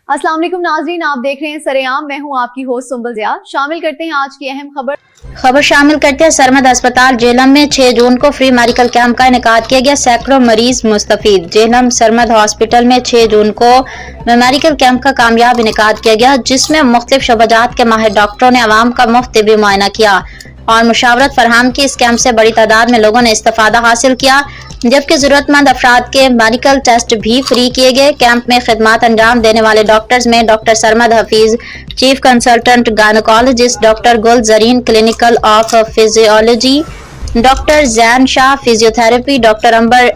अस्सलाम वालेकुम नाज़रीन, आप देख रहे हैं सरेआम। मैं हूं आपकी होस्ट सुंबल ज़िया। शामिल करते हैं आज की अहम खबर शामिल करते हैं। सरमद अस्पताल जेहलम में 6 जून को फ्री मेडिकल कैंप का इनेकाद किया गया। सैकड़ों मरीज मुस्तफीद। जेहलम सरमद हॉस्पिटल में 6 जून को मेडिकल कैंप का कामयाब इनेकाद किया गया, जिसमें मुख्तलिफ शोबाजात के माहिर डॉक्टरों ने अवाम का मुफ्त तिब्बी मुआयना किया और मुशावरत फरहम की। इस कैंप से बड़ी तादाद में लोगों ने इस्तेफादा हासिल किया, जबकि जरूरतमंद अफराद के मेडिकल टेस्ट भी फ्री किए गए। कैंप में खिदमत अंजाम देने वाले डॉक्टर्स में doctor Sarmad Hafeez, chief consultant gynaecologist, doctor Gul Zareen, clinical of physiology, doctor Zain Shah, physiotherapy, doctor Amber,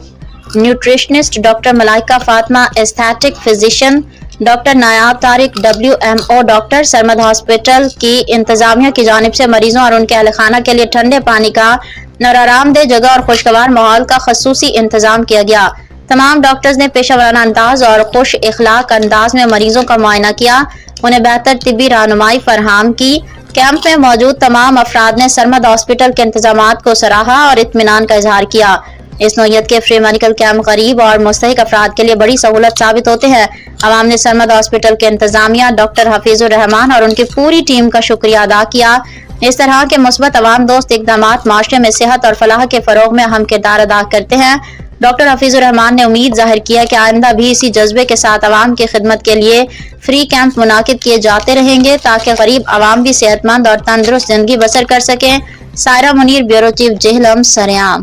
nutritionist, doctor Malaika Fatima, aesthetic physician, doctor Nayab Tariq, WMO doctor. Sarmad hospital की इंतजामिया की जानिब से मरीजों और उनके अहल खाना के लिए ठंडे पानी का और आरामदेह जगह और खुशगवार माहौल का खसूसी इंतजाम किया गया। तमाम डॉक्टर्स ने पेशेवराना अंदाज और खुश इखलाक अंदाज में मरीजों का मुआयना किया, उन्हें बेहतर तिब्बी रहनुमाई फरहम की। कैंप में मौजूद तमाम अफराद ने सरमद हॉस्पिटल के इंतजामात को सराहा और इत्मीनान का इजहार किया। इस नौयत के फ्री मेडिकल कैंप गरीब और मुस्तहिक अफराद के लिए बड़ी सहूलत साबित होते हैं। अवाम ने सरमद हॉस्पिटल के इंतजामिया, डॉक्टर हफीजुर रहमान और उनकी पूरी टीम का शुक्रिया अदा किया। इस तरह के मुस्बत अवाम दोस्त इकदामात माशरे में सेहत और फलाह के फरोग में अहम किरदार अदा करते हैं। डॉक्टर हफीजुर रहमान ने उम्मीद जाहिर किया कि आइंदा भी इसी जज्बे के साथ अवाम की खिदमत के लिए फ्री कैंप मुनाकिद किए जाते रहेंगे, ताकि गरीब अवाम भी सेहतमंद और तंदुरुस्त जिंदगी बसर कर सकें। सायरा मुनीर, ब्यूरो चीफ, जेहलम, सरेआम।